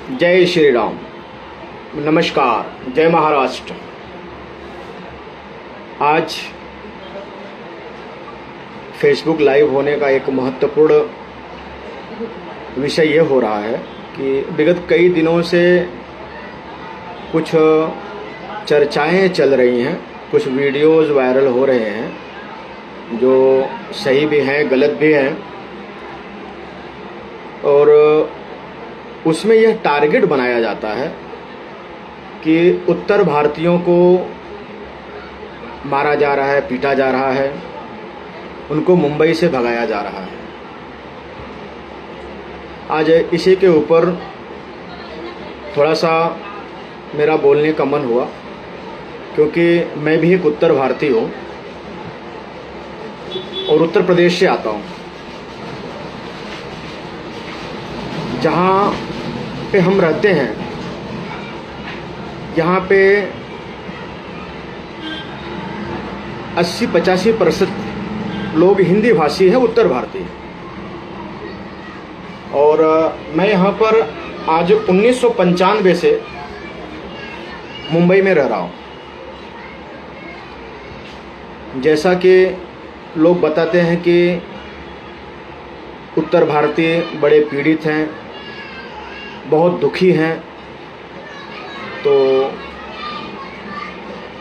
जय श्री राम। नमस्कार। जय महाराष्ट्र। आज फेसबुक लाइव होने का एक महत्वपूर्ण विषय ये हो रहा है कि विगत कई दिनों से कुछ चर्चाएं चल रही हैं, कुछ वीडियोस वायरल हो रहे हैं जो सही भी हैं, गलत भी हैं, और उसमें यह टारगेट बनाया जाता है कि उत्तर भारतीयों को मारा जा रहा है, पीटा जा रहा है, उनको मुंबई से भगाया जा रहा है। आज इसी के ऊपर थोड़ा सा मेरा बोलने का मन हुआ, क्योंकि मैं भी एक उत्तर भारतीय हूँ और उत्तर प्रदेश से आता हूँ, जहाँ पे हम रहते हैं। यहाँ पे 80-85% लोग हिंदी भाषी हैं, उत्तर भारतीय। और मैं यहाँ पर आज 1995 से मुंबई में रह रहा हूँ। जैसा कि लोग बताते हैं कि उत्तर भारतीय बड़े पीड़ित हैं, बहुत दुखी हैं, तो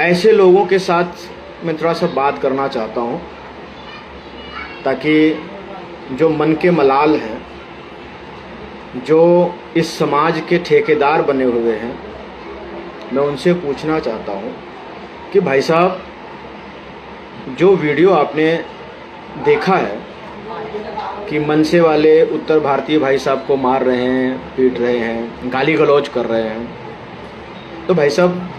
ऐसे लोगों के साथ मैं थोड़ा सा बात करना चाहता हूँ, ताकि जो मन के मलाल हैं, जो इस समाज के ठेकेदार बने हुए हैं, मैं उनसे पूछना चाहता हूँ कि भाई साहब, जो वीडियो आपने देखा है कि मनसे वाले उत्तर भारतीय भाई साहब को मार रहे हैं, पीट रहे हैं, गाली गलौज कर रहे हैं, तो भाई साहब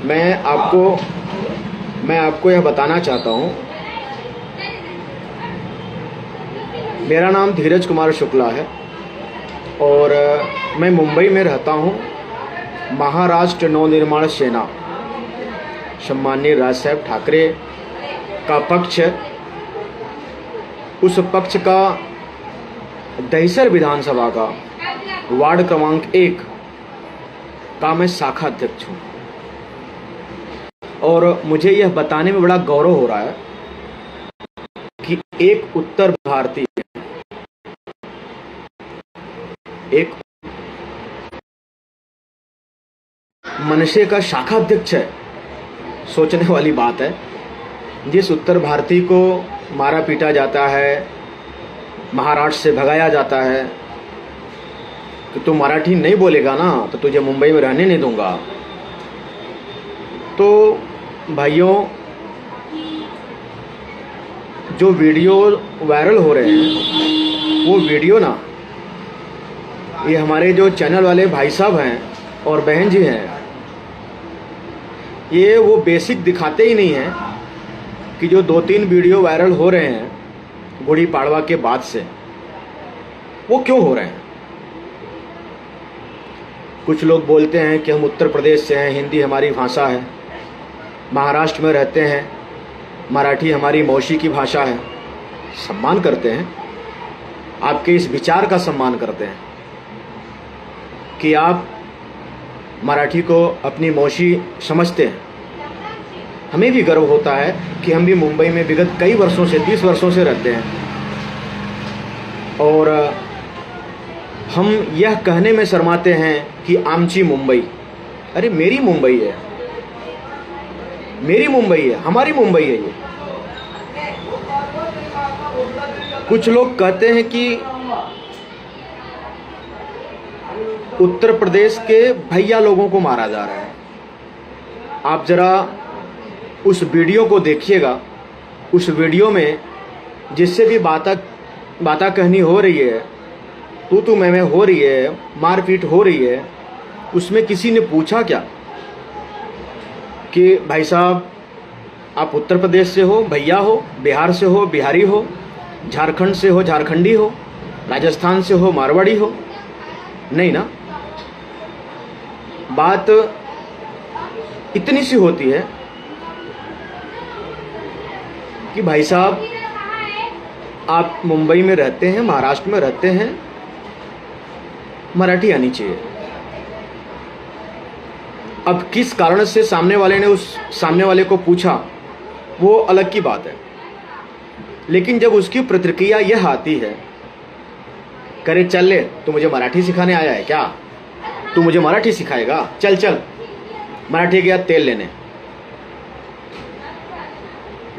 मैं आपको यह बताना चाहता हूँ। मेरा नाम धीरज कुमार शुक्ला है और मैं मुंबई में रहता हूँ। महाराष्ट्र नवनिर्माण सेना, सम्माननीय राज साहब ठाकरे का पक्ष, उस पक्ष का दहिसर विधानसभा का वार्ड क्रमांक 1 का मैं शाखा अध्यक्ष हूँ। और मुझे यह बताने में बड़ा गौरव हो रहा है कि एक उत्तर भारतीय, एक मनसे का शाखा अध्यक्ष है। सोचने वाली बात है। जिस उत्तर भारतीय को मारा पीटा जाता है, महाराष्ट्र से भगाया जाता है, कि तू मराठी नहीं बोलेगा ना तो तुझे मुंबई में रहने नहीं दूंगा। तो भाइयों, जो वीडियो वायरल हो रहे हैं, वो वीडियो ना, ये हमारे जो चैनल वाले भाई साहब हैं और बहन जी हैं, ये वो बेसिक दिखाते ही नहीं हैं कि जो 2-3 वीडियो वायरल हो रहे हैं गुड़ी पाड़वा के बाद से, वो क्यों हो रहे हैं। कुछ लोग बोलते हैं कि हम उत्तर प्रदेश से हैं, हिंदी हमारी भाषा है, महाराष्ट्र में रहते हैं, मराठी हमारी मौसी की भाषा है। सम्मान करते हैं, आपके इस विचार का सम्मान करते हैं कि आप मराठी को अपनी मौसी समझते हैं। हमें भी गर्व होता है कि हम भी मुंबई में विगत कई वर्षों से, 30 वर्षों से रहते हैं, और हम यह कहने में शर्माते हैं कि आमची मुंबई। अरे मेरी मुंबई है, मेरी मुंबई है, हमारी मुंबई है ये। कुछ लोग कहते हैं कि उत्तर प्रदेश के भैया लोगों को मारा जा रहा है। आप जरा उस वीडियो को देखिएगा। उस वीडियो में जिससे भी बाता कहनी हो रही है, तू मैं हो रही है, मारपीट हो रही है, उसमें किसी ने पूछा क्या कि भाई साहब आप उत्तर प्रदेश से हो, भैया हो, बिहार से हो, बिहारी हो, झारखंड से हो, झारखंडी हो, राजस्थान से हो, मारवाड़ी हो? नहीं ना। बात इतनी सी होती है कि भाई साहब आप मुंबई में रहते हैं, महाराष्ट्र में रहते हैं, मराठी आनी चाहिए। अब किस कारण से सामने वाले ने उस सामने वाले को पूछा वो अलग की बात है, लेकिन जब उसकी प्रतिक्रिया यह आती है, करे चल ले, तू मुझे मराठी सिखाने आया है क्या? तू मुझे मराठी सिखाएगा? चल चल। मराठी गया तेल लेने।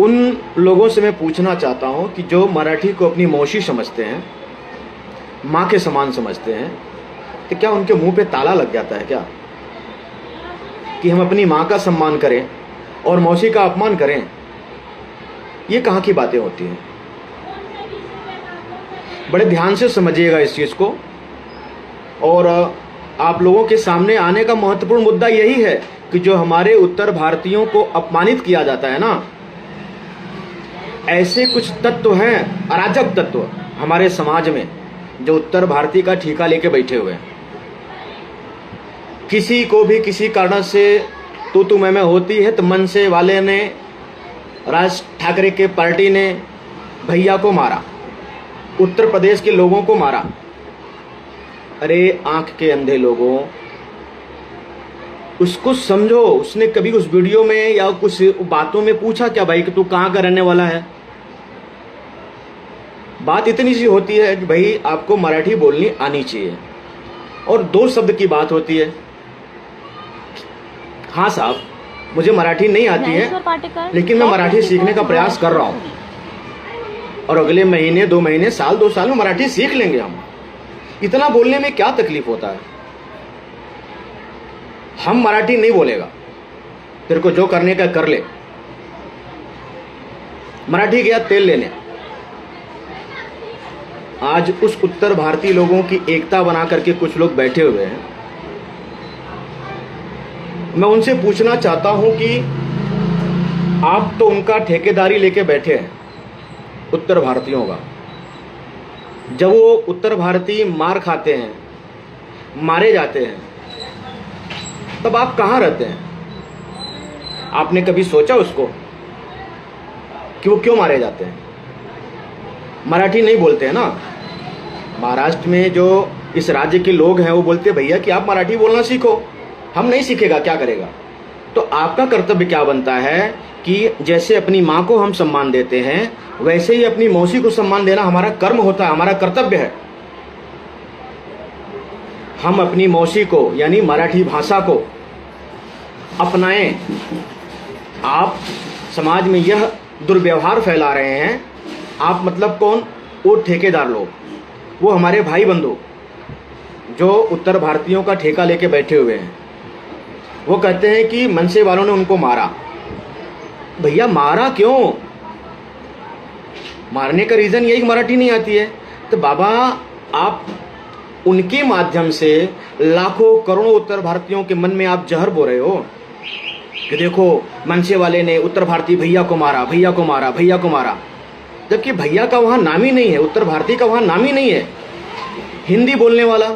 उन लोगों से मैं पूछना चाहता हूं कि जो मराठी को अपनी मौसी समझते हैं, माँ के समान समझते हैं, तो क्या उनके मुंह पे ताला लग जाता है क्या कि हम अपनी माँ का सम्मान करें और मौसी का अपमान करें? ये कहाँ की बातें होती हैं? बड़े ध्यान से समझिएगा इस चीज़ को। और आप लोगों के सामने आने का महत्वपूर्ण मुद्दा यही है कि जो हमारे उत्तर भारतीयों को अपमानित किया जाता है ना, ऐसे कुछ तत्व हैं, अराजक तत्व हमारे समाज में, जो उत्तर भारतीय का ठेका लेके बैठे हुए हैं। किसी को भी किसी कारण से तू मैं होती है तो मनसे वाले ने, राज ठाकरे के पार्टी ने भैया को मारा, उत्तर प्रदेश के लोगों को मारा। अरे आंख के अंधे लोगों, उसको समझो। उसने कभी उस वीडियो में या कुछ बातों में पूछा क्या भाई कि तू कहाँ का रहने वाला है? बात इतनी सी होती है कि भाई आपको मराठी बोलनी आनी चाहिए, और दो शब्द की बात होती है। हाँ साहब, मुझे मराठी नहीं आती है, लेकिन मैं मराठी सीखने का प्रयास कर रहा हूँ, और अगले महीने 2 महीने साल 2 साल में मराठी सीख लेंगे हम। इतना बोलने में क्या तकलीफ होता है? हम मराठी नहीं बोलेगा, तेरे को जो करने का कर ले। मराठी गया तेल लेने। आज उस उत्तर भारतीय लोगों की एकता बना करके कुछ लोग बैठे हुए हैं। मैं उनसे पूछना चाहता हूं कि आप तो उनका ठेकेदारी लेके बैठे हैं उत्तर भारतीयों का। जब वो उत्तर भारतीय मार खाते हैं, मारे जाते हैं, तब आप कहाँ रहते हैं? आपने कभी सोचा उसको कि वो क्यों मारे जाते हैं? मराठी नहीं बोलते हैं ना। महाराष्ट्र में जो इस राज्य के लोग हैं वो बोलते हैं भैया कि आप मराठी बोलना सीखो। हम नहीं सीखेगा, क्या करेगा? तो आपका कर्तव्य क्या बनता है कि जैसे अपनी माँ को हम सम्मान देते हैं, वैसे ही अपनी मौसी को सम्मान देना हमारा कर्म होता है, हमारा कर्तव्य है। हम अपनी मौसी को यानी मराठी भाषा को अपनाएं। आप समाज में यह दुर्व्यवहार फैला रहे हैं। आप मतलब कौन? वो ठेकेदार लोग, वो हमारे भाई बंधु जो उत्तर भारतीयों का ठेका लेके बैठे हुए हैं। वो कहते हैं कि मनसे वालों ने उनको मारा। भैया मारा क्यों? मारने का रीजन यही मराठी नहीं आती है। तो बाबा आप उनके माध्यम से लाखों करोड़ों उत्तर भारतीयों के मन में आप जहर बो रहे हो कि देखो मनसे वाले ने उत्तर भारतीय भैया को मारा, भैया को मारा, भैया को मारा। जबकि भैया का वहाँ नाम ही नहीं है, उत्तर भारतीय का वहाँ नाम ही नहीं है। हिंदी बोलने वाला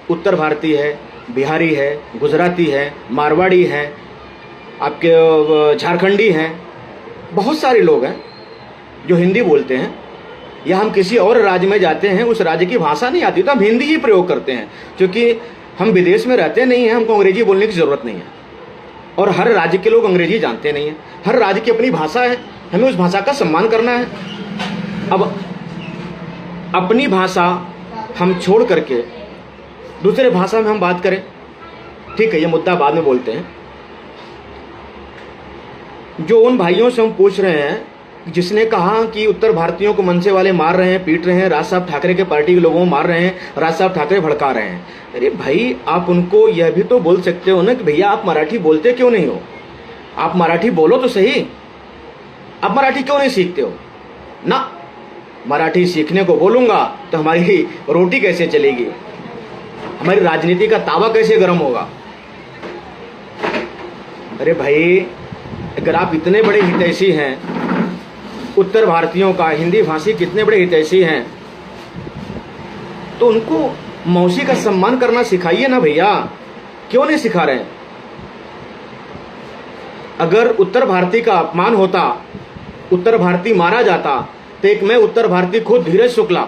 उत्तर भारतीय है, बिहारी है, गुजराती है, मारवाड़ी है, आपके झारखंडी हैं, बहुत सारे लोग हैं जो हिंदी बोलते हैं। या हम किसी और राज्य में जाते हैं, उस राज्य की भाषा नहीं आती तो हम हिंदी ही प्रयोग करते हैं, क्योंकि हम विदेश में रहते नहीं हैं, हमको अंग्रेजी बोलने की ज़रूरत नहीं है। और हर राज्य के लोग अंग्रेजी जानते नहीं हैं। हर राज्य की अपनी भाषा है, हमें उस भाषा का सम्मान करना है। अब अपनी भाषा हम छोड़ करके दूसरे भाषा में हम बात करें, ठीक है, ये मुद्दा बाद में बोलते हैं। जो उन भाइयों से हम पूछ रहे हैं जिसने कहा कि उत्तर भारतीयों को मनसे वाले मार रहे हैं, पीट रहे हैं, राज साहब ठाकरे के पार्टी के लोगों को मार रहे हैं, राज साहब ठाकरे भड़का रहे हैं। अरे भाई आप उनको यह भी तो बोल सकते हो ना कि भैया आप मराठी बोलते क्यों नहीं हो? आप मराठी बोलो तो सही। आप मराठी क्यों नहीं सीखते हो? ना, मराठी सीखने को बोलूंगा तो हमारी रोटी कैसे चलेगी, हमारी राजनीति का तावा कैसे गर्म होगा? अरे भाई अगर आप इतने बड़े हितैषी हैं उत्तर भारतीयों का, हिंदी भाषी कितने बड़े हितैषी हैं, तो उनको मौसी का सम्मान करना सिखाइए ना भैया। क्यों नहीं सिखा रहे? अगर उत्तर भारतीय का अपमान होता, उत्तर भारतीय मारा जाता, तो एक मैं उत्तर भारतीय खुद धीरज शुक्ला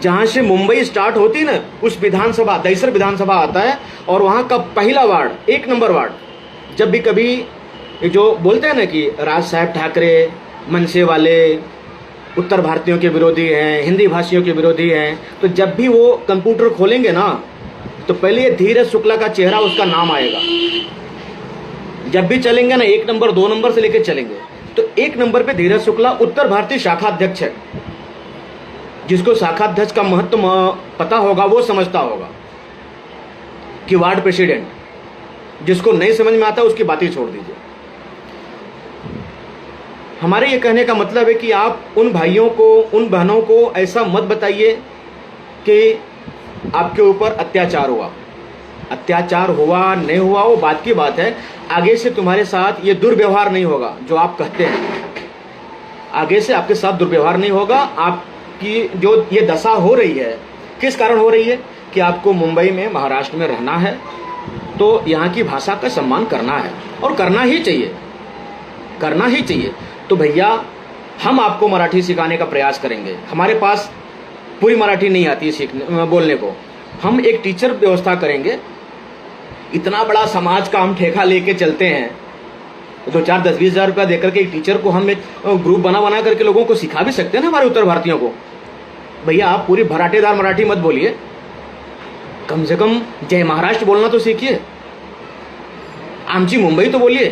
जहां से मुंबई स्टार्ट होती ना, उस विधानसभा दहिसर विधानसभा आता है, और वहां का पहला वार्ड, 1 नंबर वार्ड, जब भी कभी ये जो बोलते हैं ना कि राज साहब ठाकरे मनसे वाले उत्तर भारतीयों के विरोधी हैं, हिंदी भाषियों के विरोधी हैं, तो जब भी वो कंप्यूटर खोलेंगे ना, तो पहले ये धीरज शुक्ला का चेहरा, उसका नाम आएगा। जब भी चलेंगे ना, 1 नंबर 2 नंबर से लेकर चलेंगे, तो 1 नंबर पे धीरज शुक्ला उत्तर भारतीय शाखा अध्यक्ष है। जिसको शाखा अध्यक्ष का महत्व पता होगा वो समझता होगा कि वार्ड प्रेसिडेंट, जिसको नहीं समझ में आता उसकी बात ही छोड़ दीजिए। हमारे ये कहने का मतलब है कि आप उन भाइयों को, उन बहनों को ऐसा मत बताइए कि आपके ऊपर अत्याचार हुआ। अत्याचार हुआ नहीं हुआ वो बात की बात है। आगे से तुम्हारे साथ ये दुर्व्यवहार नहीं होगा जो आप कहते हैं। आगे से आपके साथ दुर्व्यवहार नहीं होगा। आपकी जो ये दशा हो रही है, किस कारण हो रही है कि आपको मुंबई में, महाराष्ट्र में रहना है, तो यहाँ की भाषा का सम्मान करना है, और करना ही चाहिए, करना ही चाहिए। तो भैया, हम आपको मराठी सिखाने का प्रयास करेंगे। हमारे पास पूरी मराठी नहीं आती सीखने बोलने को, हम एक टीचर व्यवस्था करेंगे। इतना बड़ा समाज का हम ठेका लेके चलते हैं, 2-4, 10-20 हज़ार रुपया देकर के एक टीचर को हम एक ग्रुप बना करके लोगों को सिखा भी सकते हैं ना, हमारे उत्तर भारतीयों को। भैया, आप पूरी भराटेदार मराठी मत बोलिए, कम से कम जय महाराष्ट्र बोलना तो सीखिए, आमची मुंबई तो बोलिए।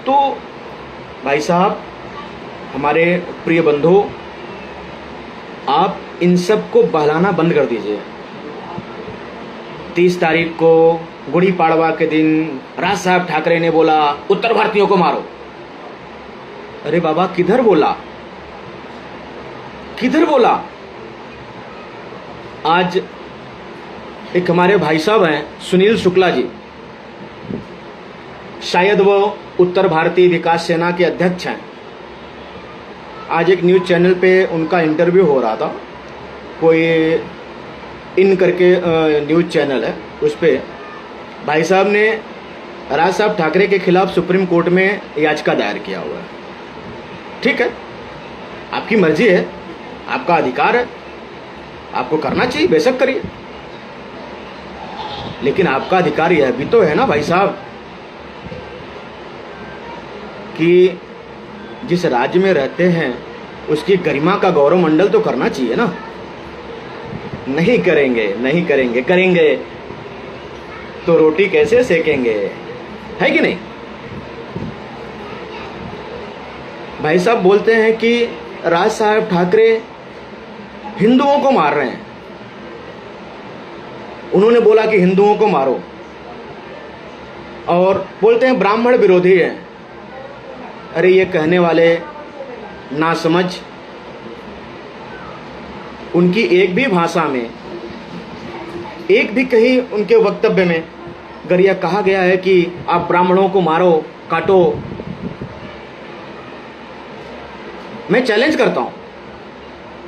तो भाई साहब, हमारे प्रिय बंधु, आप इन सब को बहलाना बंद कर दीजिए। 30 तारीख को गुड़ी पाड़वा के दिन राज साहब ठाकरे ने बोला उत्तर भारतीयों को मारो। अरे बाबा, किधर बोला, किधर बोला? आज एक हमारे भाई साहब हैं, सुनील शुक्ला जी, शायद वो उत्तर भारतीय विकास सेना के अध्यक्ष हैं। आज एक न्यूज़ चैनल पे उनका इंटरव्यू हो रहा था, कोई इन करके न्यूज़ चैनल है, उस पर भाई साहब ने राज साहब ठाकरे के खिलाफ सुप्रीम कोर्ट में याचिका दायर किया हुआ है। ठीक है, आपकी मर्जी है, आपका अधिकार है, आपको करना चाहिए, बेशक करिए, लेकिन आपका अधिकार यह भी तो है ना भाई साहब कि जिस राज्य में रहते हैं उसकी गरिमा का गौरव मंडल तो करना चाहिए ना। नहीं करेंगे, नहीं करेंगे, करेंगे तो रोटी कैसे सेकेंगे, है कि नहीं? भाई साहब बोलते हैं कि राज साहब ठाकरे हिंदुओं को मार रहे हैं। उन्होंने बोला कि हिंदुओं को मारो, और बोलते हैं ब्राह्मण विरोधी हैं। अरे ये कहने वाले नासमझ, उनकी एक भी भाषा में, एक भी कहीं उनके वक्तव्य में अगर यह कहा गया है कि आप ब्राह्मणों को मारो, काटो, मैं चैलेंज करता हूं,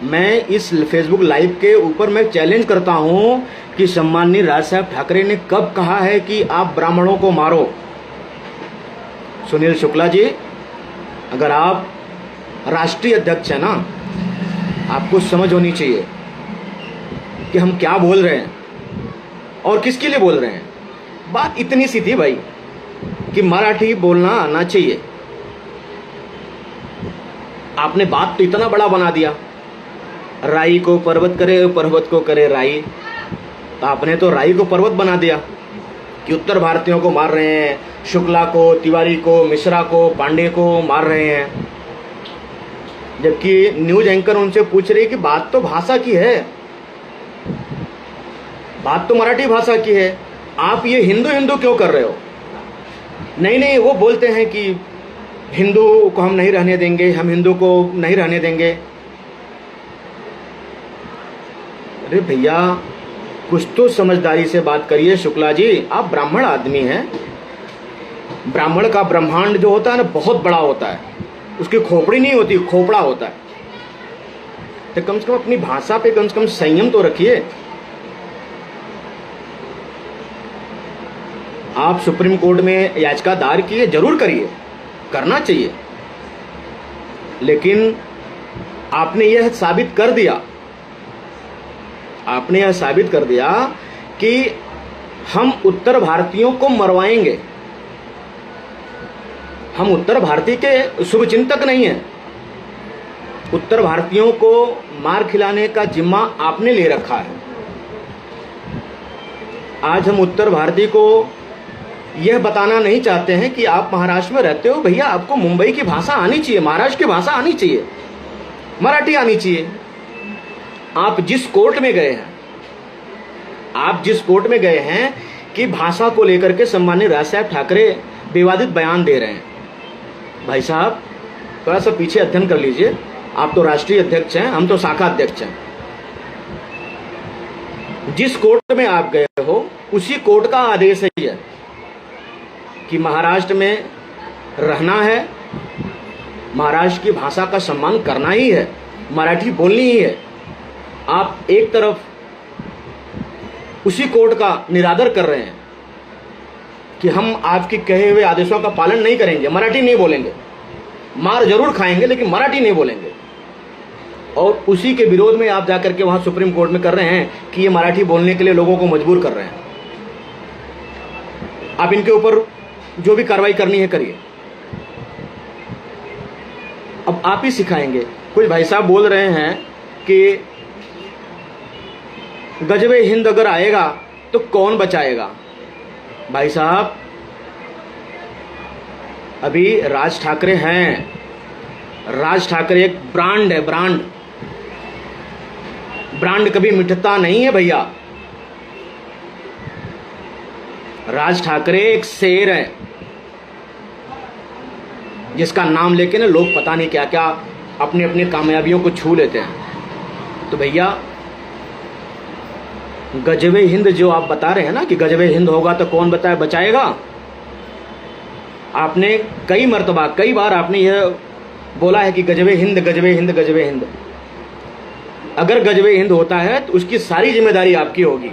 मैं इस फेसबुक लाइव के ऊपर मैं चैलेंज करता हूं कि सम्माननीय राज साहब ठाकरे ने कब कहा है कि आप ब्राह्मणों को मारो? सुनील शुक्ला जी, अगर आप राष्ट्रीय अध्यक्ष हैं ना, आपको समझ होनी चाहिए कि हम क्या बोल रहे हैं और किसके लिए बोल रहे हैं। बात इतनी सी थी भाई कि मराठी बोलना आना चाहिए। आपने बात तो इतना बड़ा बना दिया, राई को पर्वत करे, पर्वत को करे राई। तो आपने तो राई को पर्वत बना दिया कि उत्तर भारतीयों को मार रहे हैं, शुक्ला को, तिवारी को, मिश्रा को, पांडे को मार रहे हैं। जबकि न्यूज एंकर उनसे पूछ रही कि बात तो भाषा की है, बात तो मराठी भाषा की है, आप ये हिंदू हिंदू क्यों कर रहे हो? नहीं नहीं, वो बोलते हैं कि हिंदू को हम नहीं रहने देंगे, हम हिंदू को नहीं रहने देंगे। अरे भैया, कुछ तो समझदारी से बात करिए शुक्ला जी। आप ब्राह्मण आदमी हैं, ब्राह्मण का ब्रह्मांड जो होता है ना बहुत बड़ा होता है, उसकी खोपड़ी नहीं होती, खोपड़ा होता है। तो कम से कम अपनी भाषा पे कम से कम संयम तो रखिए। आप सुप्रीम कोर्ट में याचिका दायर किए, जरूर करिए, करना चाहिए, लेकिन आपने यह साबित कर दिया आपने यह साबित कर दिया कि हम उत्तर भारतीयों को मरवाएंगे। हम उत्तर भारतीय के शुभचिंतक नहीं हैं। उत्तर भारतीयों को मार खिलाने का जिम्मा आपने ले रखा है। आज हम उत्तर भारतीय को यह बताना नहीं चाहते हैं कि आप महाराष्ट्र में रहते हो, भैया आपको मुंबई की भाषा आनी चाहिए, महाराष्ट्र की भाषा आनी चाहिए, मराठी आनी चाहिए। आप जिस कोर्ट में गए हैं, आप जिस कोर्ट में गए हैं कि भाषा को लेकर के सम्माननीय राज साहब ठाकरे विवादित बयान दे रहे हैं, भाई साहब थोड़ा सा पीछे अध्ययन कर लीजिए। आप तो राष्ट्रीय अध्यक्ष हैं, हम तो शाखा अध्यक्ष हैं। जिस कोर्ट में आप गए हो उसी कोर्ट का आदेश है यह कि महाराष्ट्र में रहना है, महाराष्ट्र की भाषा का सम्मान करना ही है, मराठी बोलनी ही है। आप एक तरफ उसी कोर्ट का निरादर कर रहे हैं कि हम आपके कहे हुए आदेशों का पालन नहीं करेंगे, मराठी नहीं बोलेंगे, मार जरूर खाएंगे लेकिन मराठी नहीं बोलेंगे। और उसी के विरोध में आप जाकर के वहां सुप्रीम कोर्ट में कर रहे हैं कि ये मराठी बोलने के लिए लोगों को मजबूर कर रहे हैं। आप इनके ऊपर जो भी कार्रवाई करनी है करिए। अब आप ही सिखाएंगे। कुछ भाई साहब बोल रहे हैं कि गजबे हिंद अगर आएगा तो कौन बचाएगा। भाई साहब अभी राज ठाकरे हैं, राज ठाकरे एक ब्रांड है, ब्रांड कभी मिटता नहीं है भैया। राज ठाकरे एक शेर है जिसका नाम लेके ना लोग पता नहीं क्या क्या अपनी अपनी कामयाबियों को छू लेते हैं। तो भैया गजबे हिंद जो आप बता रहे हैं ना कि गजबे हिंद होगा तो कौन बचाएगा। आपने कई मर्तबा कई बार आपने यह बोला है कि गजबे हिंद गजबे हिंद गजबे हिंद। अगर गजबे हिंद होता है तो उसकी सारी जिम्मेदारी आपकी होगी।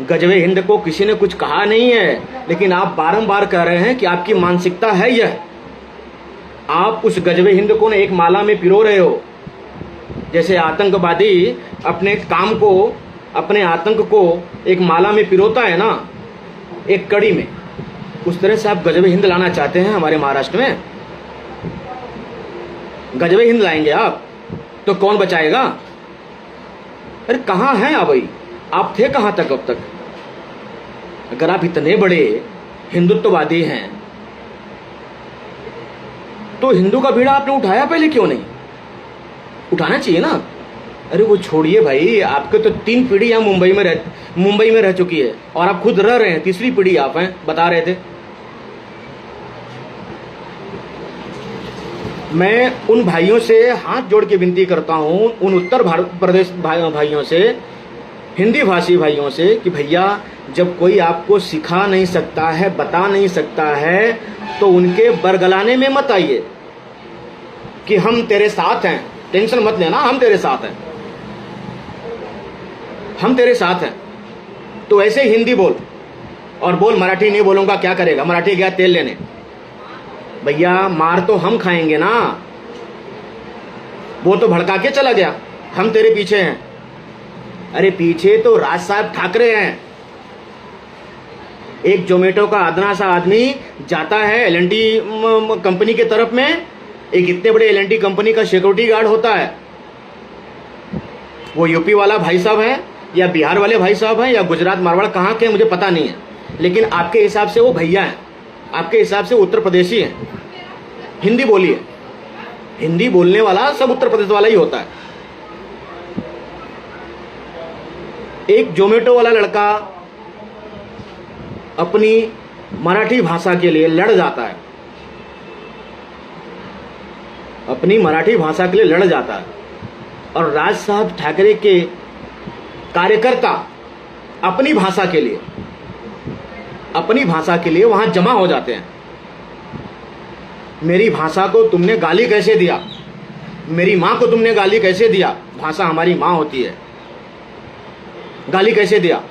गजबे हिंद को किसी ने कुछ कहा नहीं है, लेकिन आप बारंबार कह रहे हैं कि आपकी मानसिकता है यह। आप उस गजबे हिंद को एक माला में पिरो रहे हो। जैसे आतंकवादी अपने काम को, अपने आतंक को एक माला में पिरोता है ना, एक कड़ी में, उस तरह से आप गजबे हिंद लाना चाहते हैं हमारे महाराष्ट्र में। गजबे हिंद लाएंगे आप तो कौन बचाएगा। अरे कहाँ हैं आप भाई, आप थे कहाँ तक अब तक। अगर आप इतने बड़े हिंदुत्ववादी हैं तो हिंदू का बीड़ा आपने उठाया पहले क्यों नहीं, उठाना चाहिए ना। अरे वो छोड़िए भाई, आपके तो 3 पीढ़ी यहाँ मुंबई में रह चुकी है और आप खुद रह रहे हैं, तीसरी पीढ़ी आप हैं, बता रहे थे। मैं उन भाइयों से हाथ जोड़ के विनती करता हूं, उन उत्तर प्रदेश भाइयों से, हिंदी भाषी भाइयों से कि भैया जब कोई आपको सिखा नहीं सकता है, बता नहीं सकता है, तो उनके बरगलाने में मत आइए कि हम तेरे साथ हैं, टेंशन मत लेना, हम तेरे साथ हैं, हम तेरे साथ हैं। तो ऐसे हिंदी बोल और बोल मराठी नहीं बोलूंगा, क्या करेगा, मराठी गया तेल लेने। भैया मार तो हम खाएंगे ना, वो तो भड़का के चला गया, हम तेरे पीछे हैं। अरे पीछे तो राज साहब ठाकरे हैं। एक जोमेटो का अदना सा आदमी जाता है एल&टी कंपनी के तरफ में, एक इतने बड़े एल&टी कंपनी का सिक्योरिटी गार्ड होता है। वो यूपी वाला भाई साहब है या बिहार वाले भाई साहब हैं या गुजरात मारवाड़ कहाँ के मुझे पता नहीं है, लेकिन आपके हिसाब से वो भैया हैं, आपके हिसाब से उत्तर प्रदेशी हैं। हिंदी बोलिए, हिंदी बोलने वाला सब उत्तर प्रदेश वाला ही होता है। एक जोमेटो वाला लड़का अपनी मराठी भाषा के लिए लड़ जाता है, अपनी मराठी भाषा के लिए लड़ जाता है, और राज साहब ठाकरे के कार्यकर्ता अपनी भाषा के लिए वहां जमा हो जाते हैं। मेरी भाषा को तुमने गाली कैसे दिया, मेरी मां को तुमने गाली कैसे दिया, भाषा हमारी मां होती है, गाली कैसे दिया।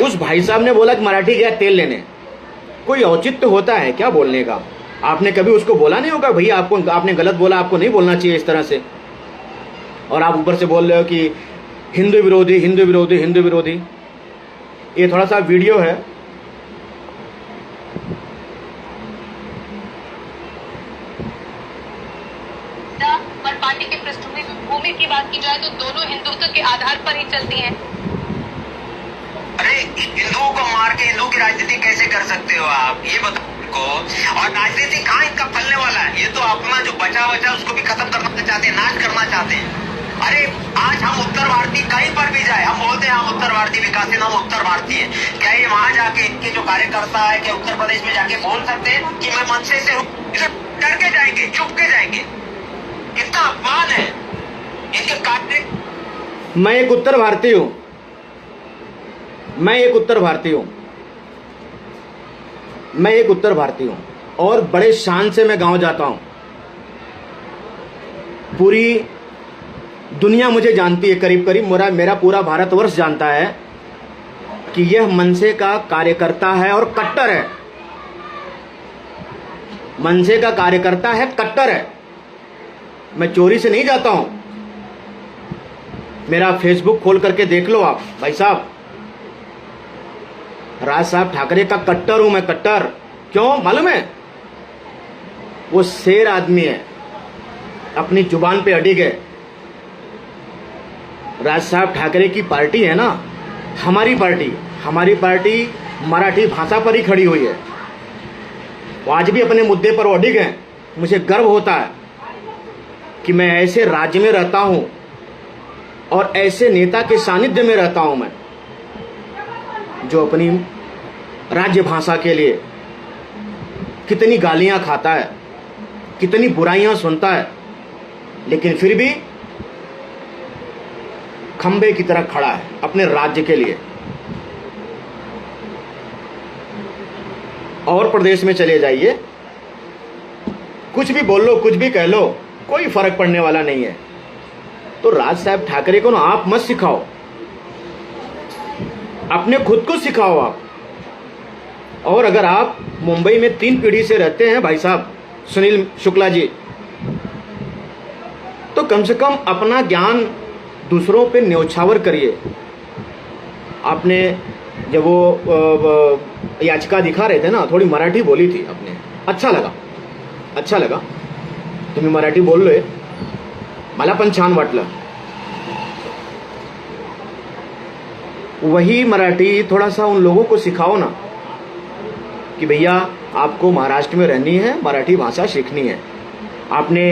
उस भाई साहब ने बोला कि मराठी गया तेल लेने, कोई औचित्य होता है क्या बोलने का। आपने कभी उसको बोला नहीं होगा भैया आपको, आपने गलत बोला, आपको नहीं बोलना चाहिए इस तरह से। और आप ऊपर से बोल रहे हो कि हिंदू विरोधी, हिंदू विरोधी, हिंदू विरोधी। ये थोड़ा सा वीडियो है, पर पार्टी के पृष्ठभूमि की बात की जाए तो दोनों हिंदुत्व के आधार पर ही चलती हैं। अरे हिंदुओं को मार के हिंदू की राजनीति कैसे कर सकते हो आप, ये बताओ को। और राजनीति कहाँ इनका फलने वाला है, ये तो अपना जो बचा उसको भी खत्म करना चाहते हैं, नाश करना चाहते हैं। अरे आज हम उत्तर भारतीय कहीं पर भी जाए, हम बोलते हैं हम उत्तर भारतीय विकासशील, हम उत्तर भारतीय हैं। क्या ये वहां जाके इनके जो कार्यकर्ता है, क्या उत्तर प्रदेश में जाके बोल सकते हैं कि मैं मनसे से हूँ? डर के जाएंगे, चुप के जाएंगे। कितना अपमान है इनके कार्य। मैं एक उत्तर भारतीय हूं, मैं एक उत्तर भारतीय हूं, मैं एक उत्तर भारतीय हूं और बड़े शान से मैं गांव जाता हूं। पूरी दुनिया मुझे जानती है, करीब करीब मेरा पूरा भारतवर्ष जानता है कि यह मनसे का कार्यकर्ता है और कट्टर है। मनसे का कार्यकर्ता है, कट्टर है। मैं चोरी से नहीं जाता हूं। मेरा फेसबुक खोल करके देख लो आप भाई साहब। राज साहब ठाकरे का कट्टर हूं मैं, कट्टर। क्यों मालूम है? वो शेर आदमी है, अपनी जुबान पे अड़िग है। राज साहब ठाकरे की पार्टी है ना, हमारी पार्टी मराठी भाषा पर ही खड़ी हुई है। वो आज भी अपने मुद्दे पर अड़िग है। मुझे गर्व होता है कि मैं ऐसे राज्य में रहता हूं और ऐसे नेता के सानिध्य में रहता हूं मैं, जो अपनी राज्य भाषा के लिए कितनी गालियां खाता है, कितनी बुराइयां सुनता है, लेकिन फिर भी खंबे की तरह खड़ा है अपने राज्य के लिए। और प्रदेश में चले जाइए, कुछ भी बोल लो, कुछ भी कह लो, कोई फर्क पड़ने वाला नहीं है। तो राज साहब ठाकरे को ना आप मत सिखाओ, अपने खुद को सिखाओ आप। और अगर आप मुंबई में 3 पीढ़ी से रहते हैं भाई साहब सुनील शुक्ला जी, तो कम से कम अपना ज्ञान दूसरों पे न्यौछावर करिए। आपने जब वो याचिका दिखा रहे थे ना, थोड़ी मराठी बोली थी आपने, अच्छा लगा तुम्ही मराठी बोललोय, मला पण छान वाटलं। वही मराठी थोड़ा सा उन लोगों को सिखाओ ना कि भैया आपको महाराष्ट्र में रहनी है, मराठी भाषा सीखनी है। आपने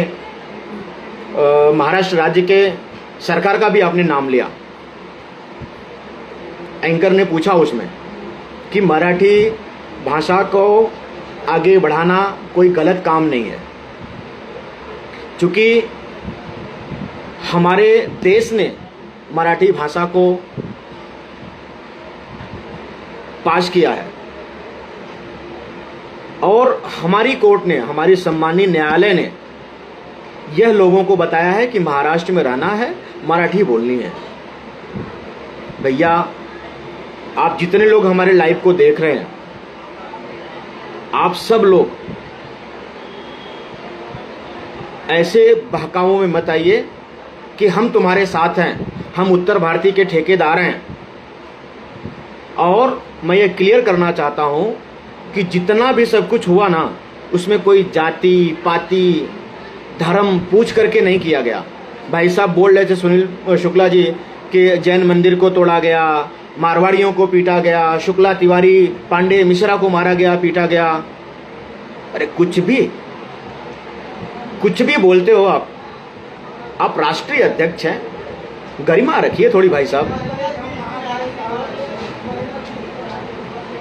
महाराष्ट्र राज्य के सरकार का भी आपने नाम लिया। एंकर ने पूछा उसमें कि मराठी भाषा को आगे बढ़ाना कोई गलत काम नहीं है, क्योंकि हमारे देश ने मराठी भाषा को पास किया है और हमारी कोर्ट ने, हमारी सम्मानीय न्यायालय ने यह लोगों को बताया है कि महाराष्ट्र में रहना है, मराठी बोलनी है। भैया आप जितने लोग हमारे लाइव को देख रहे हैं, आप सब लोग ऐसे बहकावों में मत आइए कि हम तुम्हारे साथ हैं, हम उत्तर भारतीय के ठेकेदार हैं। और मैं ये क्लियर करना चाहता हूं कि जितना भी सब कुछ हुआ ना, उसमें कोई जाति पाति धर्म पूछ करके नहीं किया गया। भाई साहब बोल रहे थे सुनील शुक्ला जी कि जैन मंदिर को तोड़ा गया, मारवाड़ियों को पीटा गया, शुक्ला तिवारी पांडे मिश्रा को मारा गया, पीटा गया। अरे कुछ भी बोलते हो आप राष्ट्रीय अध्यक्ष हैं, गरिमा रखिए थोड़ी भाई साहब।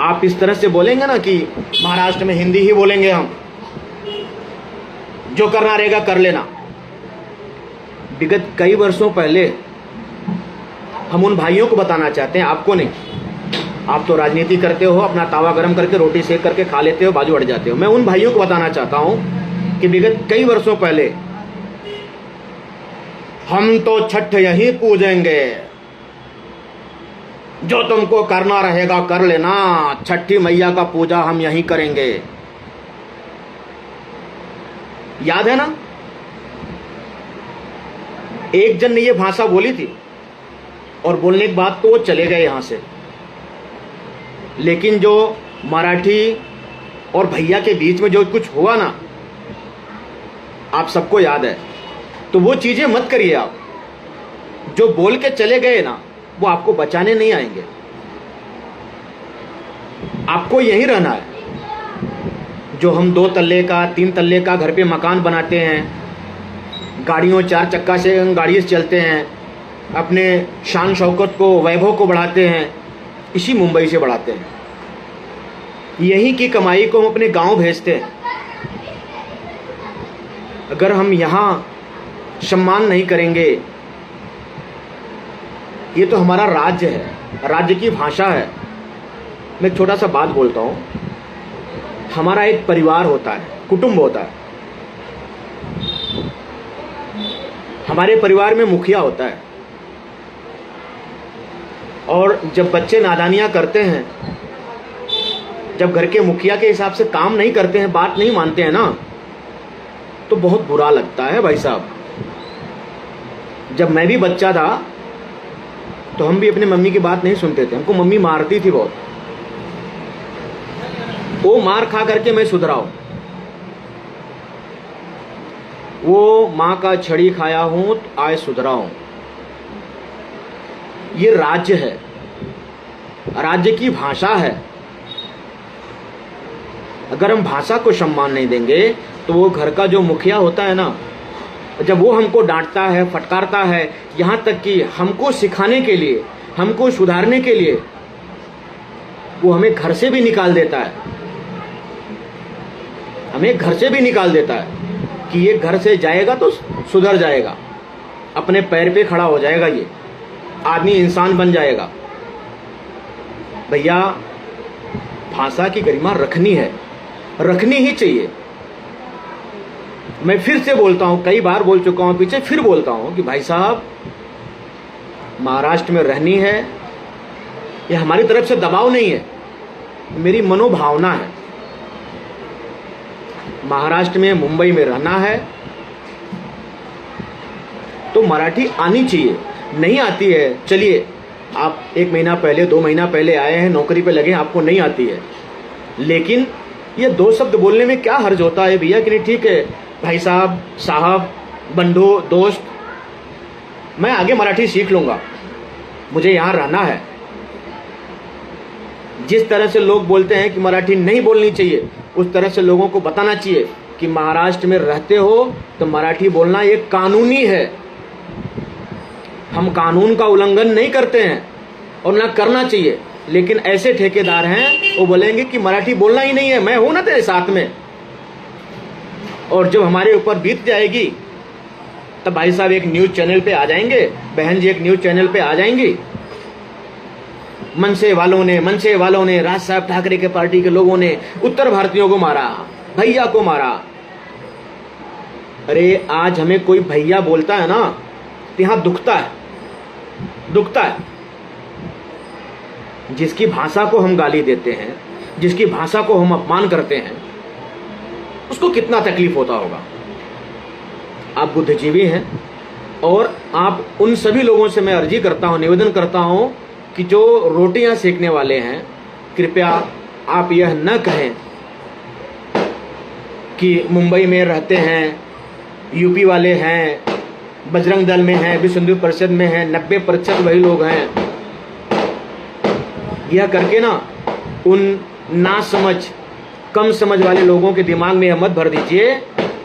आप इस तरह से बोलेंगे ना कि महाराष्ट्र में हिंदी ही बोलेंगे, हम जो करना रहेगा कर लेना। विगत कई वर्षों पहले हम उन भाइयों को बताना चाहते हैं, आपको नहीं। आप तो राजनीति करते हो, अपना तावा गरम करके रोटी सेक करके खा लेते हो, बाजू हट जाते हो। मैं उन भाइयों को बताना चाहता हूं कि विगत कई वर्षों पहले हम तो छठ यहीं पूजेंगे, जो तुमको करना रहेगा कर लेना, छठी मैया का पूजा हम यहीं करेंगे। याद है ना? एक जन ने ये भाषा बोली थी और बोलने के बाद तो वो चले गए यहाँ से, लेकिन जो मराठी और भैया के बीच में जो कुछ हुआ ना, आप सबको याद है। तो वो चीज़ें मत करिए आप। जो बोल के चले गए ना, वो आपको बचाने नहीं आएंगे। आपको यहीं रहना है। जो हम 2 तल्ले का 3 तल्ले का घर पे मकान बनाते हैं, गाड़ियों 4 चक्का से गाड़ी से चलते हैं, अपने शान शौकत को, वैभव को बढ़ाते हैं, इसी मुंबई से बढ़ाते हैं। यहीं की कमाई को हम अपने गांव भेजते हैं। अगर हम यहाँ सम्मान नहीं करेंगे, ये तो हमारा राज्य है, राज्य की भाषा है। मैं एक छोटा सा बात बोलता हूँ। हमारा एक परिवार होता है, कुटुंब होता है। हमारे परिवार में मुखिया होता है, और जब बच्चे नादानियाँ करते हैं, जब घर के मुखिया के हिसाब से काम नहीं करते हैं, बात नहीं मानते हैं ना, तो बहुत बुरा लगता है भाई साहब। जब मैं भी बच्चा था तो हम भी अपने मम्मी की बात नहीं सुनते थे। हमको मम्मी मारती थी बहुत। वो मार खा करके मैं सुधरा हूं। वो माँ का छड़ी खाया हूं तो आज सुधरा हूं। ये राज्य है, राज्य की भाषा है। अगर हम भाषा को सम्मान नहीं देंगे तो वो घर का जो मुखिया होता है ना, जब वो हमको डांटता है, फटकारता है, यहाँ तक कि हमको सिखाने के लिए, हमको सुधारने के लिए वो हमें घर से भी निकाल देता है। हमें घर से भी निकाल देता है कि ये घर से जाएगा तो सुधर जाएगा, अपने पैर पे खड़ा हो जाएगा, ये आदमी इंसान बन जाएगा। भैया, भाषा की गरिमा रखनी है, रखनी ही चाहिए। मैं फिर से बोलता हूं, कई बार बोल चुका हूं पीछे, फिर बोलता हूं कि भाई साहब, महाराष्ट्र में रहनी है, ये हमारी तरफ से दबाव नहीं है, मेरी मनोभावना है। महाराष्ट्र में, मुंबई में रहना है तो मराठी आनी चाहिए। नहीं आती है, चलिए आप 1 महीना पहले, 2 महीना पहले आए हैं, नौकरी पे लगे, आपको नहीं आती है, लेकिन ये 2 शब्द बोलने में क्या हर्ज होता है भैया? कि नहीं, ठीक है भाई साहब, साहब, बंधु, दोस्त, मैं आगे मराठी सीख लूंगा, मुझे यहाँ रहना है। जिस तरह से लोग बोलते हैं कि मराठी नहीं बोलनी चाहिए, उस तरह से लोगों को बताना चाहिए कि महाराष्ट्र में रहते हो तो मराठी बोलना ये कानूनी है। हम कानून का उल्लंघन नहीं करते हैं और ना करना चाहिए, लेकिन ऐसे ठेकेदार हैं वो बोलेंगे कि मराठी बोलना ही नहीं है, मैं हूं ना तेरे साथ में। और जब हमारे ऊपर बीत जाएगी तब भाई साहब एक न्यूज चैनल पे आ जाएंगे, बहन जी एक न्यूज चैनल पे आ जाएंगी, मनसे वालों ने, राज साहब ठाकरे के पार्टी के लोगों ने उत्तर भारतीयों को मारा, भैया को मारा। अरे आज हमें कोई भैया बोलता है ना, तो यहां दुखता है। जिसकी भाषा को हम गाली देते हैं, जिसकी भाषा को हम अपमान करते हैं, उसको कितना तकलीफ होता होगा। आप बुद्धिजीवी हैं और आप उन सभी लोगों से मैं अर्जी करता हूं, निवेदन करता हूं कि जो रोटियां सेकने वाले हैं, कृपया आप यह न कहें कि मुंबई में रहते हैं, यूपी वाले हैं, बजरंग दल में हैं, विश्व हिंदू परिषद में हैं, 90% वही लोग हैं। यह करके ना उन ना समझ, कम समझ वाले लोगों के दिमाग में यह मत भर दीजिए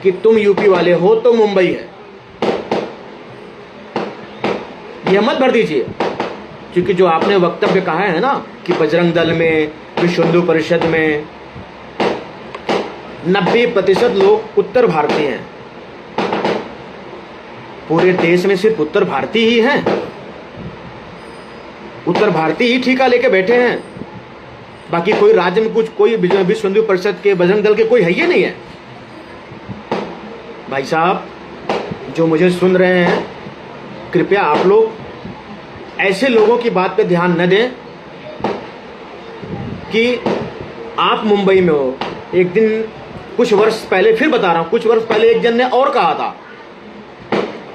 कि तुम यूपी वाले हो तो मुंबई है। यह मत भर दीजिए, क्योंकि जो आपने वक्तव्य कहा है ना कि बजरंग दल में, विश्व हिंदू परिषद में 90% लोग उत्तर भारतीय हैं। पूरे देश में सिर्फ उत्तर भारतीय ही हैं, उत्तर भारतीय ही ठीका लेके बैठे हैं। बाकी कोई राज्य में कुछ, कोई विश्व हिंदू परिषद के, बजरंग दल के कोई है ही नहीं है। भाई साहब, जो मुझे सुन रहे हैं, कृपया आप लोग ऐसे लोगों की बात पे ध्यान न दें कि आप मुंबई में हो। एक दिन, कुछ वर्ष पहले, फिर बता रहा हूं, कुछ वर्ष पहले एक जन ने और कहा था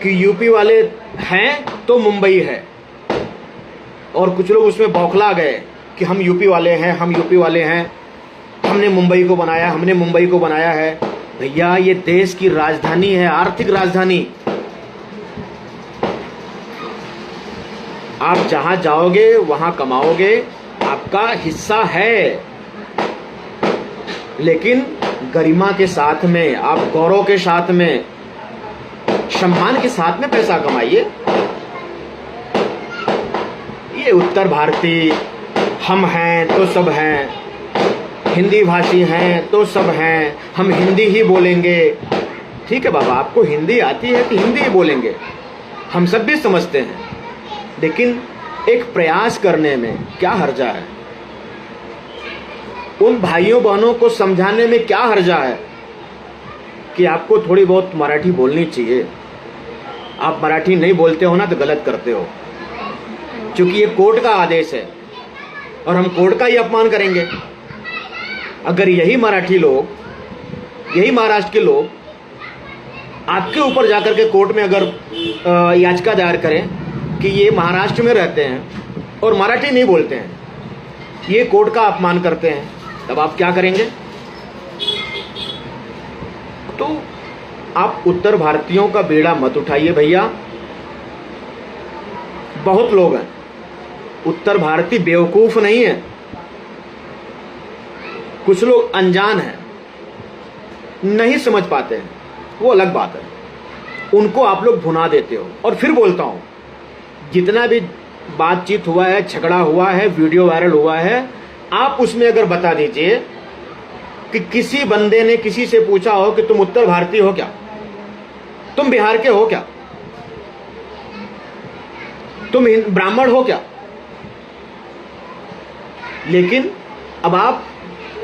कि यूपी वाले हैं तो मुंबई है, और कुछ लोग उसमें बौखला गए कि हम यूपी वाले हैं, हम यूपी वाले हैं, हमने मुंबई को बनाया, हमने मुंबई को बनाया है। भैया ये देश की राजधानी है, आर्थिक राजधानी। आप जहां जाओगे वहां कमाओगे, आपका हिस्सा है, लेकिन गरिमा के साथ में, आप गौरव के साथ में, सम्मान के साथ में पैसा कमाइए। ये उत्तर भारतीय हम हैं तो सब हैं, हिंदी भाषी हैं तो सब हैं, हम हिंदी ही बोलेंगे। ठीक है बाबा, आपको हिंदी आती है कि हिंदी ही बोलेंगे, हम सब भी समझते हैं, लेकिन एक प्रयास करने में क्या हर्जा है? उन भाइयों बहनों को समझाने में क्या हर्जा है कि आपको थोड़ी बहुत मराठी बोलनी चाहिए। आप मराठी नहीं बोलते हो ना तो गलत करते हो, क्योंकि ये कोर्ट का आदेश है और हम कोर्ट का ही अपमान करेंगे। अगर यही मराठी लोग, यही महाराष्ट्र के लोग आपके ऊपर जाकर के कोर्ट में अगर याचिका दायर करें कि ये महाराष्ट्र में रहते हैं और मराठी नहीं बोलते हैं, ये कोर्ट का अपमान करते हैं, तब आप क्या करेंगे? तो आप उत्तर भारतीयों का बेड़ा मत उठाइए भैया। बहुत लोग हैं, उत्तर भारतीय बेवकूफ नहीं है, कुछ लोग अनजान हैं, नहीं समझ पाते हैं, वो अलग बात है। उनको आप लोग भुना देते हो। और फिर बोलता हूं, जितना भी बातचीत हुआ है, झगड़ा हुआ है, वीडियो वायरल हुआ है, आप उसमें अगर बता दीजिए कि किसी बंदे ने किसी से पूछा हो कि तुम उत्तर भारतीय हो क्या, तुम बिहार के हो क्या, तुम ब्राह्मण हो क्या। लेकिन अब आप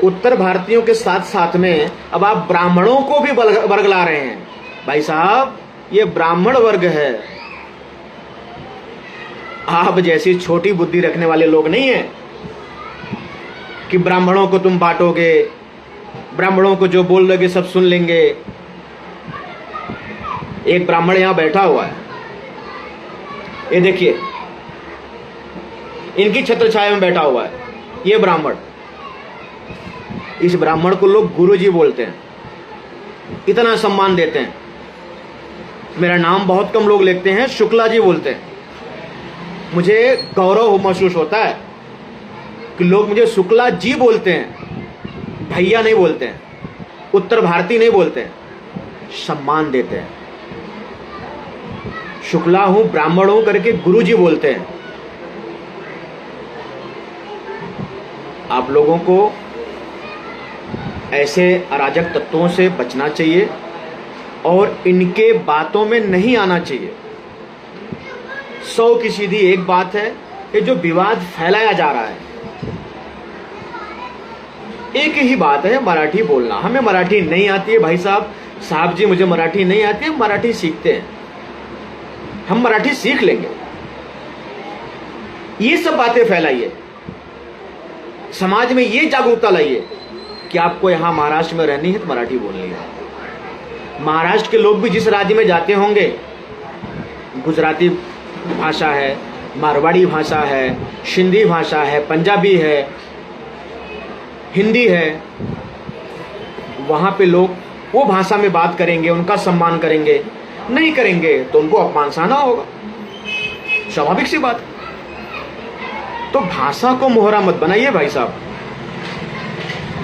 उत्तर भारतीयों के साथ साथ में अब आप ब्राह्मणों को भी बरगला रहे हैं। भाई साहब, ये ब्राह्मण वर्ग है, आप जैसी छोटी बुद्धि रखने वाले लोग नहीं हैं कि ब्राह्मणों को तुम बांटोगे, ब्राह्मणों को जो बोल दोगे सब सुन लेंगे। एक ब्राह्मण यहां बैठा हुआ है, ये देखिए, इनकी छत्र छाया में बैठा हुआ है ये ब्राह्मण। इस ब्राह्मण को लोग गुरुजी बोलते हैं, इतना सम्मान देते हैं। मेरा नाम बहुत कम लोग लेते हैं, शुक्ला जी बोलते हैं। मुझे गौरव महसूस होता है कि लोग मुझे शुक्ला जी बोलते हैं, भैया नहीं बोलते हैं, उत्तर भारतीय नहीं बोलते हैं, सम्मान देते हैं। शुक्ला हूं, ब्राह्मण हूं करके गुरुजी बोलते हैं। आप लोगों को ऐसे अराजक तत्वों से बचना चाहिए और इनके बातों में नहीं आना चाहिए। 100 की सीधी एक बात है कि जो विवाद फैलाया जा रहा है, एक ही बात है, मराठी बोलना। हमें मराठी नहीं आती है भाई साहब, साहब जी मुझे मराठी नहीं आती है, मराठी सीखते हैं, हम मराठी सीख लेंगे। ये सब बातें फैलाइए, समाज में ये जागरूकता लाइए कि आपको यहां महाराष्ट्र में रहनी है तो मराठी बोलनी है। महाराष्ट्र के लोग भी जिस राज्य में जाते होंगे, गुजराती भाषा है, मारवाड़ी भाषा है, सिंधी भाषा है, पंजाबी है, हिंदी है, वहां पे लोग वो भाषा में बात करेंगे, उनका सम्मान करेंगे। नहीं करेंगे तो उनको अपमान सहना होगा, स्वाभाविक सी बात। तो भाषा को मोहरा मत बनाइए भाई साहब,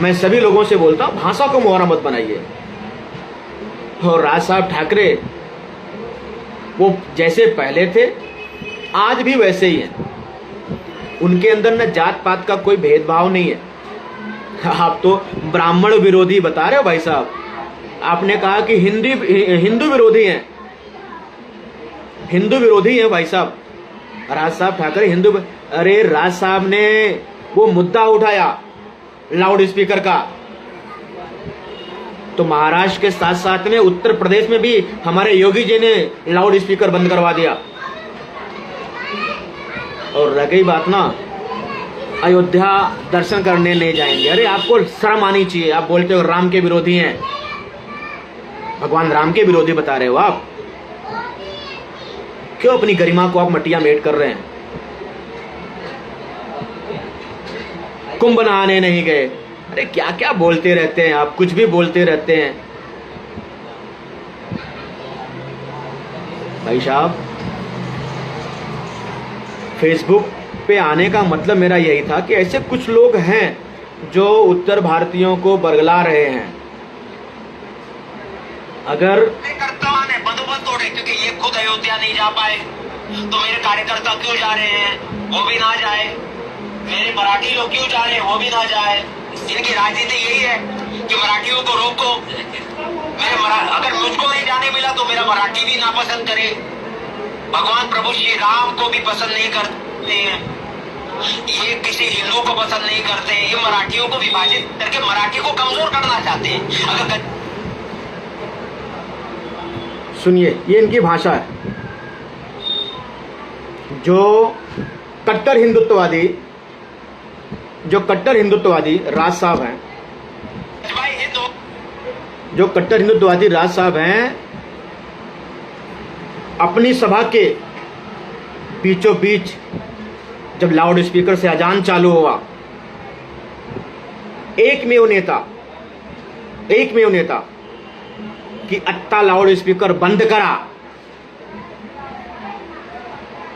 मैं सभी लोगों से बोलता हूं, भाषा को मोहरा मत बनाइए। और राज साहब ठाकरे वो जैसे पहले थे आज भी वैसे ही हैं, उनके अंदर न जात पात का कोई भेदभाव नहीं है। आप तो ब्राह्मण विरोधी बता रहे हो भाई साहब, आपने कहा कि हिंदू विरोधी हैं, हिंदू विरोधी हैं भाई साहब। राज साहब ठाकरे हिंदू, अरे राज साहब ने वो मुद्दा उठाया लाउड स्पीकर का, तो महाराष्ट्र के साथ साथ में उत्तर प्रदेश में भी हमारे योगी जी ने लाउड स्पीकर बंद करवा दिया। और रह गई बात ना अयोध्या दर्शन करने ले जाएंगे, अरे आपको शर्म आनी चाहिए। आप बोलते हो राम के विरोधी हैं, भगवान राम के विरोधी बता रहे हो आप। क्यों अपनी गरिमा को आप मटिया मेट कर रहे हैं? कुंभ नहाने नहीं गए, अरे क्या क्या बोलते रहते हैं आप, कुछ भी बोलते रहते हैं भाई साहब। फेसबुक पे आने का मतलब मेरा यही था कि ऐसे कुछ लोग हैं जो उत्तर भारतीयों को बरगला रहे हैं। अगर कार्यकर्ताओं ने बंदोबस्त तोड़े, क्योंकि ये खुद अयोध्या नहीं जा पाए तो मेरे कार्यकर्ता क्यों जा रहे हैं, वो भी ना जाए। मेरे मराठी लोग क्यों जा रहे हैं, वो भी ना जाए। इनकी राजनीति यही है कि मराठियों को रोको। अगर मुझको नहीं जाने मिला तो मेरा मराठी भी नापसंद करे। भगवान प्रभु श्री राम को भी पसंद नहीं करते हैं, ये किसी हिंदू को पसंद नहीं करते हैं, ये मराठियों को विभाजित करके मराठी को कमजोर करना चाहते हैं। अगर सुनिए, ये इनकी भाषा है। जो कट्टर हिंदुत्ववादी राज साहब हैं, जो कट्टर हिंदुत्ववादी राज साहब हैं, अपनी सभा के बीचों बीच जब लाउड स्पीकर से अजान चालू हुआ, एकमेव नेता कि अट्टा लाउड स्पीकर बंद करा,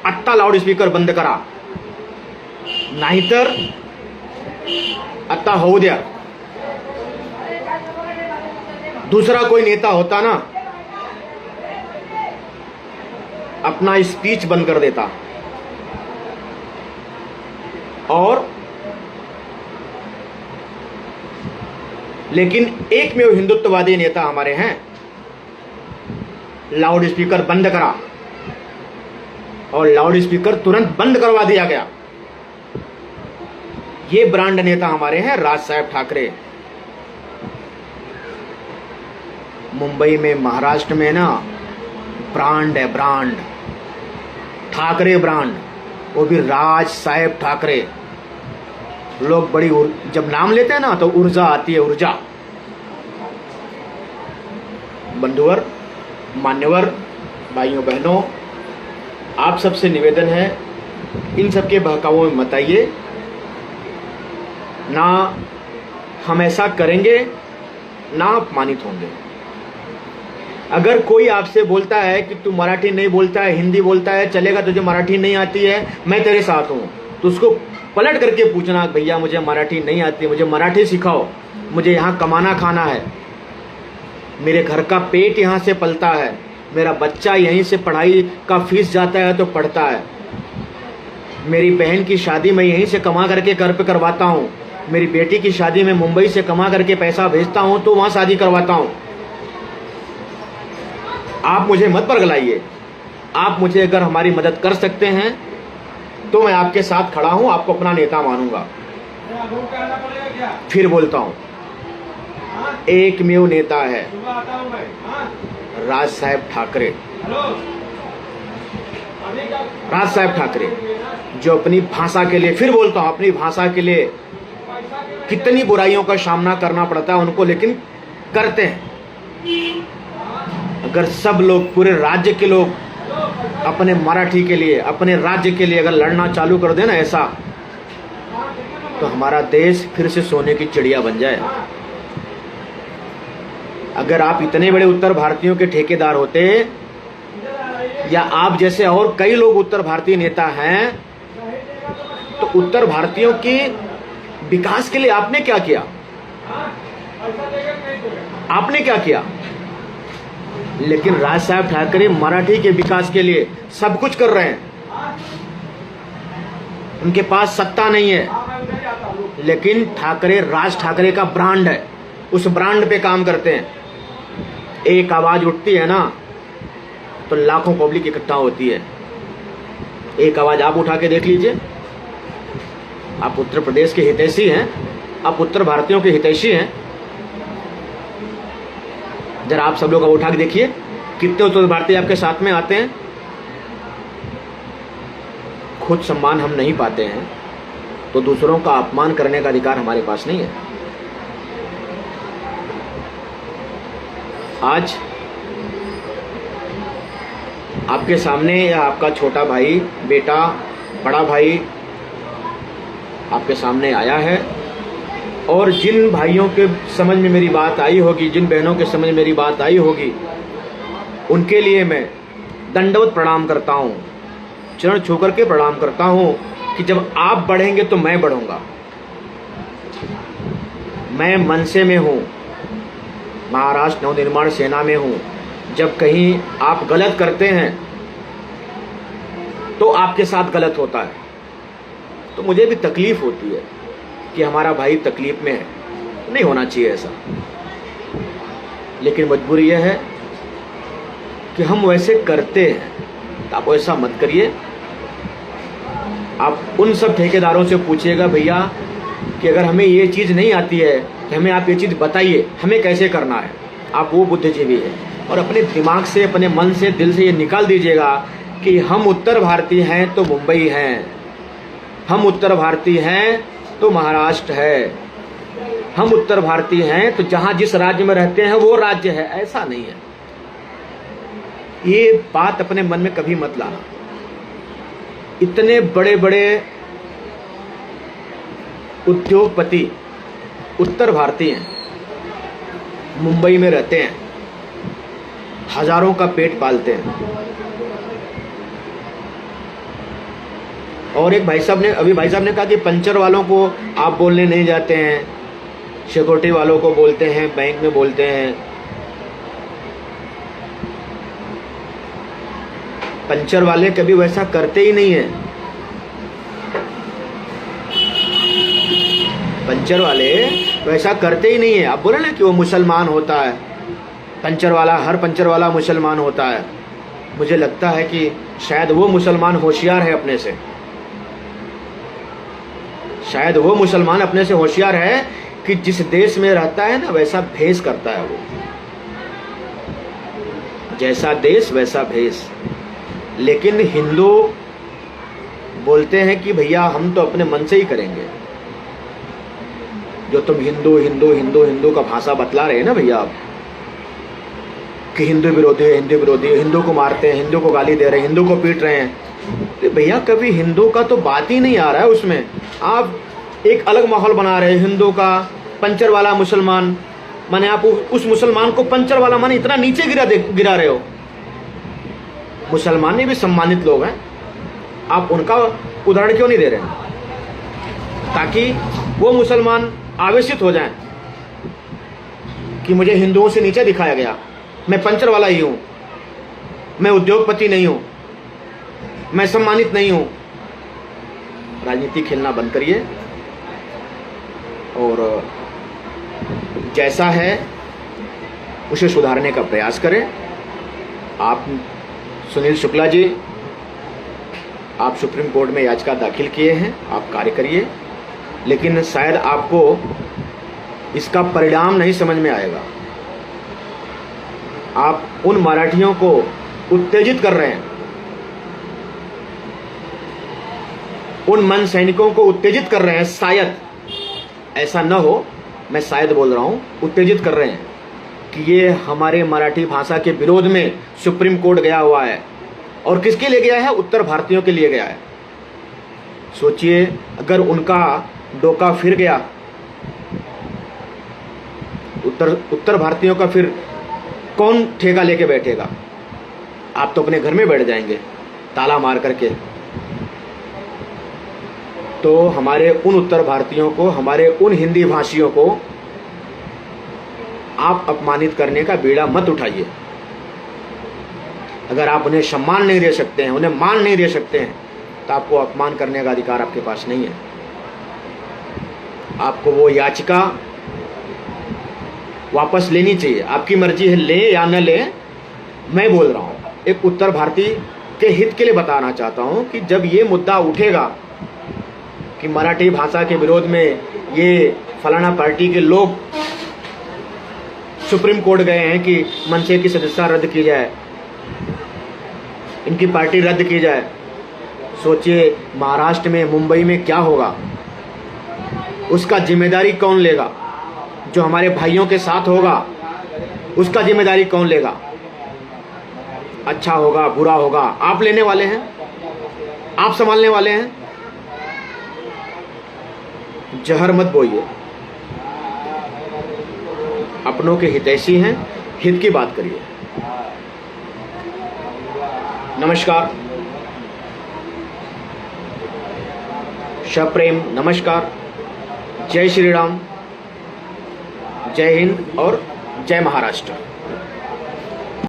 अट्टा लाउड स्पीकर बंद करा, नाहीतर अट्टा होऊ द्या। दूसरा कोई नेता होता ना, अपना स्पीच बंद कर देता। और लेकिन एकमेव हिंदुत्ववादी नेता हमारे हैं, लाउड स्पीकर बंद करा और लाउड स्पीकर तुरंत बंद करवा दिया गया। ये ब्रांड नेता हमारे हैं राज साहेब ठाकरे। मुंबई में, महाराष्ट्र में ना ब्रांड है, ब्रांड ठाकरे ब्रांड, वो भी राज साहेब ठाकरे। लोग बड़ी जब नाम लेते हैं ना तो ऊर्जा आती है, ऊर्जा। बंधुवर, मान्यवर, भाइयों बहनों, आप सबसे निवेदन है, इन सबके बहकावों में मत आइए। ना हम ऐसा करेंगे ना अपमानित होंगे। अगर कोई आपसे बोलता है कि तू मराठी नहीं बोलता है, हिंदी बोलता है, चलेगा, तुझे मराठी नहीं आती है, मैं तेरे साथ हूँ, तो उसको पलट करके पूछना, भैया मुझे मराठी नहीं आती, मुझे मराठी सिखाओ, मुझे यहाँ कमाना खाना है, मेरे घर का पेट यहाँ से पलता है, मेरा बच्चा यहीं से पढ़ाई का फीस जाता है तो पढ़ता है, मेरी बहन की शादी मैं यहीं से कमा करके घर पे करवाता हूँ, मेरी बेटी की शादी में मुंबई से कमा करके पैसा भेजता हूँ तो वहाँ शादी करवाता हूँ। आप मुझे मत बरगलाइए। आप मुझे अगर हमारी मदद कर सकते हैं तो मैं आपके साथ खड़ा हूं, आपको अपना नेता मानूंगा। फिर बोलता हूं, एकमेव नेता है राज साहेब ठाकरे। राज साहेब ठाकरे जो अपनी भाषा के लिए, फिर बोलता हूं, अपनी भाषा के लिए कितनी बुराइयों का सामना करना पड़ता है उनको, लेकिन करते हैं। अगर सब लोग, पूरे राज्य के लोग अपने मराठी के लिए, अपने राज्य के लिए अगर लड़ना चालू कर देना ऐसा, तो हमारा देश फिर से सोने की चिड़िया बन जाए। अगर आप इतने बड़े उत्तर भारतीयों के ठेकेदार होते, या आप जैसे और कई लोग उत्तर भारतीय नेता हैं, तो उत्तर भारतीयों के विकास के लिए आपने क्या किया? आपने क्या किया? लेकिन राज साहब ठाकरे मराठी के विकास के लिए सब कुछ कर रहे हैं। उनके पास सत्ता नहीं है, लेकिन ठाकरे, राज ठाकरे का ब्रांड है, उस ब्रांड पे काम करते हैं। एक आवाज उठती है ना तो लाखों पब्लिक इकट्ठा होती है। एक आवाज आप उठा के देख लीजिए। आप उत्तर प्रदेश के हितैषी हैं, आप उत्तर भारतीयों के हितैषी हैं, जरा आप सब लोग उठा के देखिए कितने उत्तर भारतीय आपके साथ में आते हैं। खुद सम्मान हम नहीं पाते हैं तो दूसरों का अपमान करने का अधिकार हमारे पास नहीं है। आज आपके सामने या आपका छोटा भाई, बेटा, बड़ा भाई आपके सामने आया है, और जिन भाइयों के समझ में मेरी बात आई होगी, जिन बहनों के समझ में मेरी बात आई होगी, उनके लिए मैं दंडवत प्रणाम करता हूँ, चरण छू करके प्रणाम करता हूँ कि जब आप बढ़ेंगे तो मैं बढ़ूँगा। मैं मनसे में हूँ, महाराष्ट्र नवनिर्माण सेना में हूँ। जब कहीं आप गलत करते हैं तो आपके साथ गलत होता है, तो मुझे भी तकलीफ़ होती है कि हमारा भाई तकलीफ़ में है। नहीं होना चाहिए ऐसा, लेकिन मजबूरी यह है कि हम वैसे करते हैं। तो आप ऐसा मत करिए। आप उन सब ठेकेदारों से पूछिएगा, भैया कि अगर हमें ये चीज़ नहीं आती है तो हमें आप ये चीज़ बताइए, हमें कैसे करना है। आप वो बुद्धिजीवी है, और अपने दिमाग से, अपने मन से, दिल से ये निकाल दीजिएगा कि हम उत्तर भारतीय हैं तो मुंबई हैं, हम उत्तर भारतीय हैं तो महाराष्ट्र है, हम उत्तर भारतीय हैं तो जहाँ जिस राज्य में रहते हैं वो राज्य है। ऐसा नहीं है। ये बात अपने मन में कभी मत लाना। इतने बड़े बड़े उद्योगपति उत्तर भारतीय हैं, मुंबई में रहते हैं, हजारों का पेट पालते हैं। और एक भाई साहब ने कहा कि पंचर वालों को आप बोलने नहीं जाते हैं, सिक्योरिटी वालों को बोलते हैं, बैंक में बोलते हैं। पंचर वाले कभी वैसा करते ही नहीं है। पंचर वाले वैसा करते ही नहीं है। आप बोले ना कि वो मुसलमान होता है, पंचर वाला, हर पंचर वाला मुसलमान होता है। मुझे लगता है कि शायद वो मुसलमान होशियार है अपने से, शायद वो मुसलमान अपने से होशियार है कि जिस देश में रहता है ना वैसा भेष करता है वो। जैसा देश वैसा भेष। लेकिन हिंदू बोलते हैं कि भैया हम तो अपने मन से ही करेंगे। जो तुम हिंदू हिंदू हिंदू हिंदू का भाषा बतला रहे हैं ना भैया आप, कि हिंदू विरोधी है, हिंदू विरोधी है, हिंदू को मारते हैं, हिंदू को गाली दे रहे हैं, हिंदू को पीट रहे हैं, तो भैया कभी हिंदू का तो बात ही नहीं आ रहा है उसमें। आप एक अलग माहौल बना रहे हैं हिंदू का, पंचर वाला मुसलमान, माने आप उस मुसलमान को पंचर वाला माने इतना नीचे गिरा रहे हो। मुसलमान भी सम्मानित लोग हैं, आप उनका उदाहरण क्यों नहीं दे रहे हैं, ताकि वो मुसलमान आवेशित हो जाएं कि मुझे हिंदुओं से नीचे दिखाया गया, मैं पंचर वाला ही हूं, मैं उद्योगपति नहीं हूं, मैं सम्मानित नहीं हूं। राजनीति खेलना बंद करिए और जैसा है उसे सुधारने का प्रयास करें। आप सुनील शुक्ला जी, आप सुप्रीम कोर्ट में याचिका दाखिल किए हैं, आप कार्य करिए, लेकिन शायद आपको इसका परिणाम नहीं समझ में आएगा। आप उन मराठियों को उत्तेजित कर रहे हैं, उन मन सैनिकों को उत्तेजित कर रहे हैं। शायद ऐसा न हो, मैं शायद बोल रहा हूं, उत्तेजित कर रहे हैं कि ये हमारे मराठी भाषा के विरोध में सुप्रीम कोर्ट गया हुआ है। और किसके लिए गया है? उत्तर भारतीयों के लिए गया है। सोचिए अगर उनका डोका फिर गया, उत्तर भारतीयों का फिर कौन ठेका लेके बैठेगा? आप तो अपने घर में बैठ जाएंगे ताला मार करके। तो हमारे उन उत्तर भारतीयों को, हमारे उन हिंदी भाषियों को आप अपमानित करने का बीड़ा मत उठाइए। अगर आप उन्हें सम्मान नहीं दे सकते हैं, उन्हें मान नहीं दे सकते हैं, तो आपको अपमान करने का अधिकार आपके पास नहीं है। आपको वो याचिका वापस लेनी चाहिए। आपकी मर्जी है, लें या न लें। मैं बोल रहा हूँ, एक उत्तर भारतीय के हित के लिए बताना चाहता हूँ कि जब ये मुद्दा उठेगा कि मराठी भाषा के विरोध में ये फलाना पार्टी के लोग सुप्रीम कोर्ट गए हैं कि मनसे की सदस्यता रद्द की जाए, इनकी पार्टी रद्द की जाए, सोचिए महाराष्ट्र में, मुंबई में क्या होगा? उसका जिम्मेदारी कौन लेगा? जो हमारे भाइयों के साथ होगा उसका जिम्मेदारी कौन लेगा? अच्छा होगा बुरा होगा, आप लेने वाले हैं, आप संभालने वाले हैं। जहर मत बोइए, अपनों के हितैषी हैं, हित की बात करिए। नमस्कार, सप्रेम नमस्कार, जय श्री राम, जय हिंद और जय महाराष्ट्र।